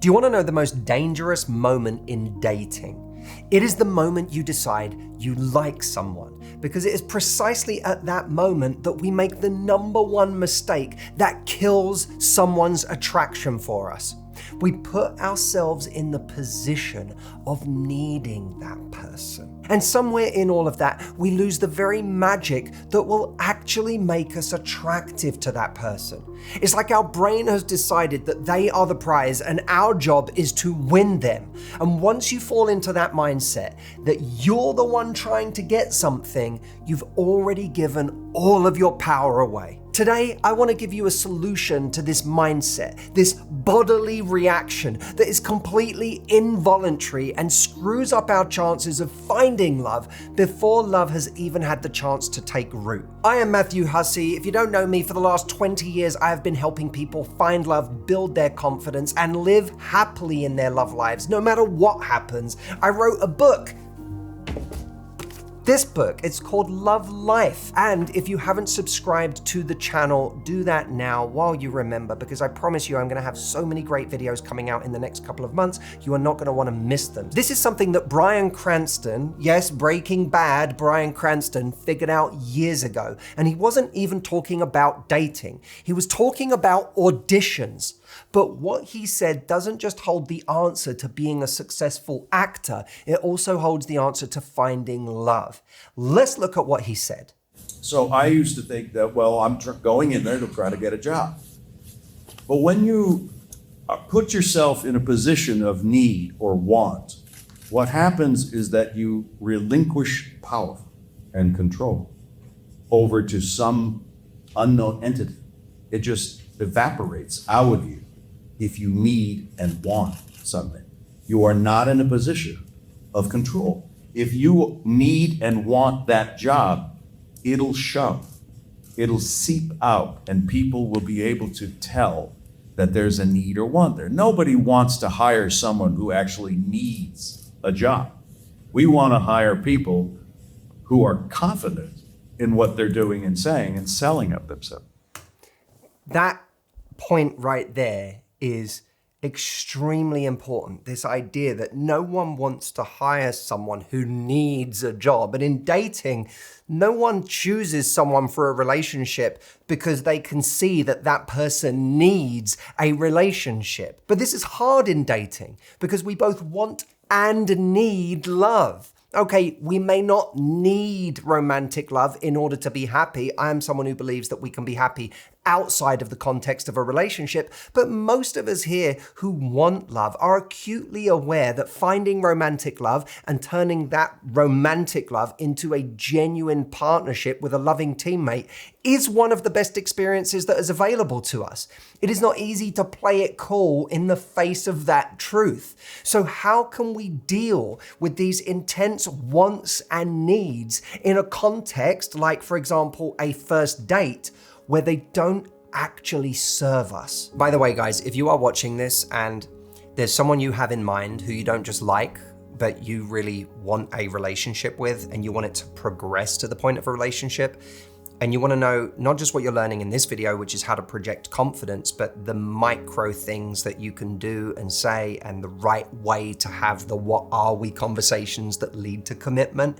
Do you want to know the most dangerous moment in dating? It is the moment you decide you like someone, because it is precisely at that moment that we make the number one mistake that kills someone's attraction for us. We put ourselves in the position of needing that person. And somewhere in all of that, we lose the very magic that will actually make us attractive to that person. It's like our brain has decided that they are the prize and our job is to win them. And once you fall into that mindset that you're the one trying to get something, you've already given all of your power away. Today, I want to give you a solution to this mindset, this bodily reaction that is completely involuntary and screws up our chances of finding love before love has even had the chance to take root. I am Matthew Hussey. If you don't know me, for the last 20 years, I have been helping people find love, build their confidence, and live happily in their love lives, no matter what happens. I wrote a book. This book, it's called Love Life. And if you haven't subscribed to the channel, do that now while you remember, because I promise you I'm gonna have so many great videos coming out in the next couple of months, you are not gonna wanna miss them. This is something that Bryan Cranston, yes, Breaking Bad, Bryan Cranston, figured out years ago. And he wasn't even talking about dating. He was talking about auditions. But what he said doesn't just hold the answer to being a successful actor, it also holds the answer to finding love. Let's look at what he said. So I used to think that, well, I'm going in there to try to get a job. But when you put yourself in a position of need or want, what happens is that you relinquish power and control over to some unknown entity. It just evaporates out of you if you need and want something. You are not in a position of control. If you need and want that job, it'll show. It'll seep out, and people will be able to tell that there's a need or want there. Nobody wants to hire someone who actually needs a job. We want to hire people who are confident in what they're doing and saying and selling of themselves. That point right there is extremely important. This idea that no one wants to hire someone who needs a job. And in dating, no one chooses someone for a relationship because they can see that that person needs a relationship. But this is hard in dating because we both want and need love. Okay, we may not need romantic love in order to be happy. I am someone who believes that we can be happy outside of the context of a relationship, but most of us here who want love are acutely aware that finding romantic love and turning that romantic love into a genuine partnership with a loving teammate is one of the best experiences that is available to us. It is not easy to play it cool in the face of that truth. So how can we deal with these intense wants and needs in a context like, for example, a first date, where they don't actually serve us? By the way, guys, if you are watching this and there's someone you have in mind who you don't just like, but you really want a relationship with and you want it to progress to the point of a relationship, and you want to know not just what you're learning in this video, which is how to project confidence, but the micro things that you can do and say and the right way to have the what are we conversations that lead to commitment,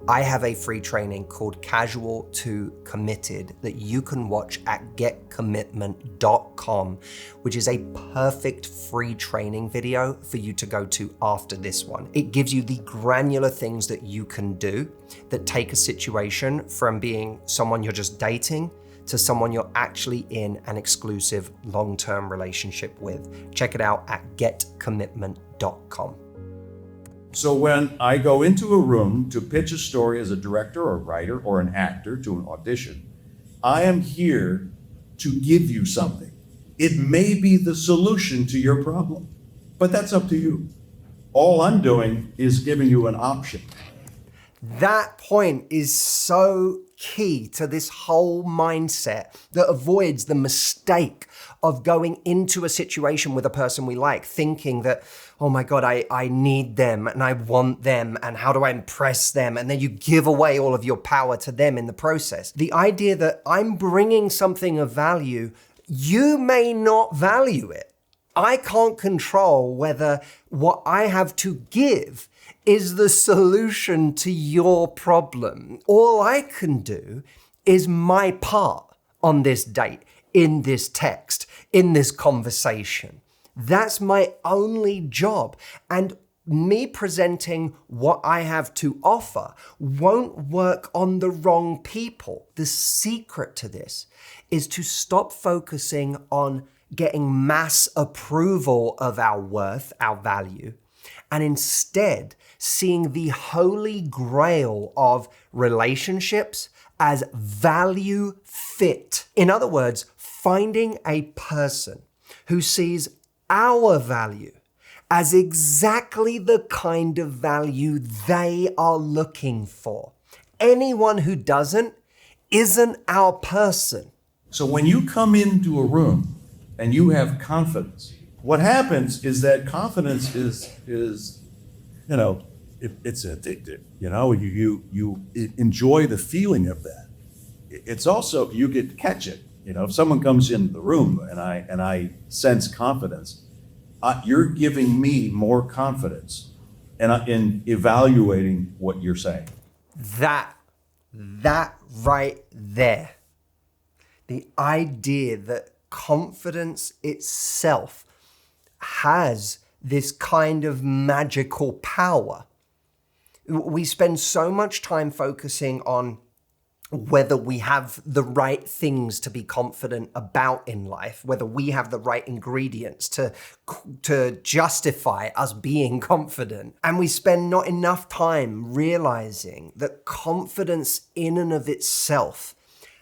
I have a free training called Casual to Committed that you can watch at getcommitment.com, which is a perfect free training video for you to go to after this one. It gives you the granular things that you can do that take a situation from being someone you're just dating to someone you're actually in an exclusive long-term relationship with. Check it out at getcommitment.com. So when I go into a room to pitch a story as a director or writer or an actor to an audition, I am here to give you something. It may be the solution to your problem, but that's up to you. All I'm doing is giving you an option. That point is so key to this whole mindset that avoids the mistake of going into a situation with a person we like, thinking that, oh my God, I need them and I want them and how do I impress them? And then you give away all of your power to them in the process. The idea that I'm bringing something of value, you may not value it. I can't control whether what I have to give is the solution to your problem. All I can do is my part on this date, in this text, in this conversation. That's my only job. And me presenting what I have to offer won't work on the wrong people. The secret to this is to stop focusing on getting mass approval of our worth, our value, and instead seeing the holy grail of relationships as value fit. In other words, finding a person who sees our value as exactly the kind of value they are looking for. Anyone who doesn't isn't our person. So when you come into a room and you have confidence, what happens is that confidence is it's addictive. You enjoy the feeling of that. It's also, you get to catch it. If someone comes into the room and I sense confidence, you're giving me more confidence in evaluating what you're saying. That right there. The idea that confidence itself has this kind of magical power. We spend so much time focusing on whether we have the right things to be confident about in life, whether we have the right ingredients to justify us being confident. And we spend not enough time realizing that confidence in and of itself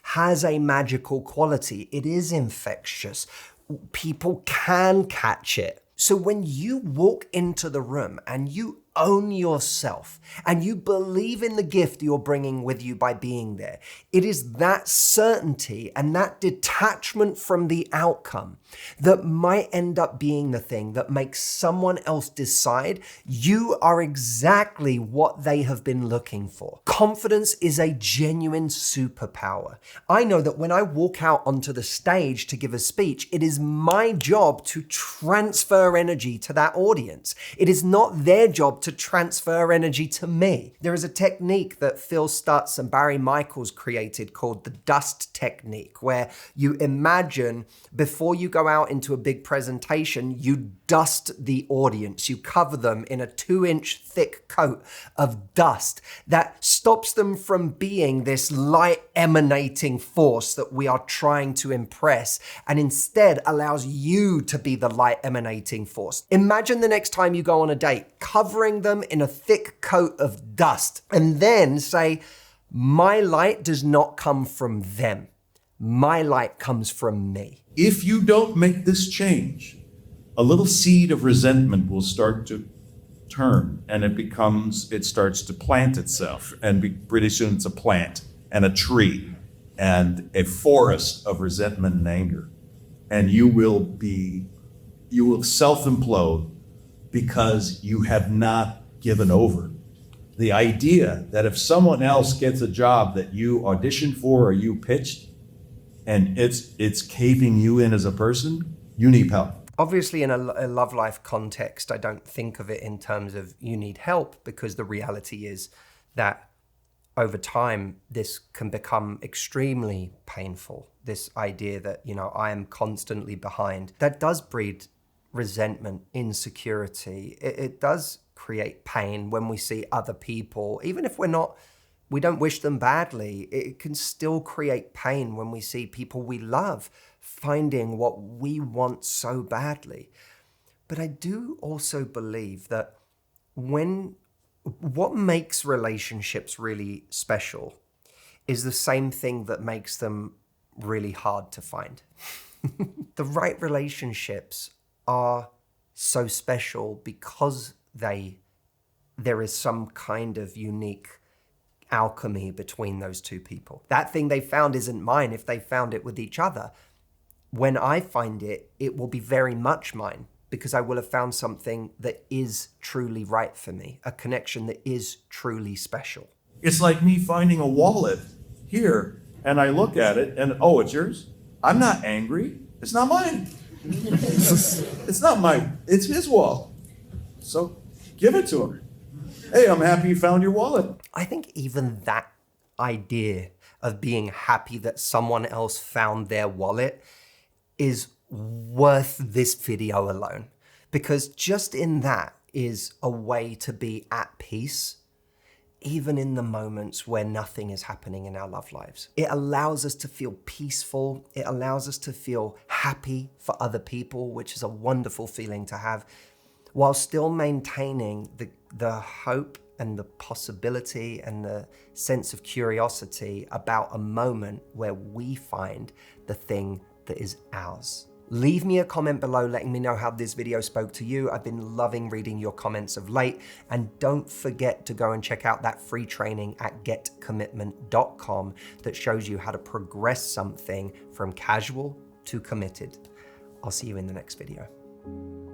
has a magical quality. It is infectious. People can catch it. So when you walk into the room and you own yourself and you believe in the gift you're bringing with you by being there, it is that certainty and that detachment from the outcome that might end up being the thing that makes someone else decide you are exactly what they have been looking for. Confidence is a genuine superpower. I know that when I walk out onto the stage to give a speech, it is my job to transfer energy to that audience. It is not their job to transfer energy to me. There is a technique that Phil Stutz and Barry Michaels created called the dust technique, where you imagine before you go out into a big presentation, you dust the audience. You cover them in a 2-inch thick coat of dust that stops them from being this light emanating force that we are trying to impress, and instead allows you to be the light emanating force. Imagine the next time you go on a date, covering them in a thick coat of dust, and then say, my light does not come from them. My light comes from me. If you don't make this change, a little seed of resentment will start to turn, and it starts to plant itself, and pretty soon it's a plant and a tree and a forest of resentment and anger. And you will self-implode because you have not given over. The idea that if someone else gets a job that you auditioned for or you pitched, and it's caving you in as a person, you need help. Obviously, in a love life context, I don't think of it in terms of you need help, because the reality is that over time, this can become extremely painful. This idea that, I am constantly behind, that does breed resentment, insecurity. It does create pain when we see other people, even if we don't wish them badly. It can still create pain when we see people we love finding what we want so badly. But I do also believe that what makes relationships really special is the same thing that makes them really hard to find. The right relationships are so special because there is some kind of unique alchemy between those two people. That thing they found isn't mine if they found it with each other. When I find it, it will be very much mine, because I will have found something that is truly right for me, a connection that is truly special. It's like me finding a wallet here, and I look at it and, oh, it's yours? I'm not angry. It's not mine. It's not it's his wallet. So give it to him. Hey, I'm happy you found your wallet. I think even that idea of being happy that someone else found their wallet is worth this video alone. Because just in that is a way to be at peace, even in the moments where nothing is happening in our love lives. It allows us to feel peaceful. It allows us to feel happy for other people, which is a wonderful feeling to have, while still maintaining the hope and the possibility and the sense of curiosity about a moment where we find the thing that is ours. Leave me a comment below letting me know how this video spoke to you. I've been loving reading your comments of late. And don't forget to go and check out that free training at getcommitment.com that shows you how to progress something from casual to committed. I'll see you in the next video.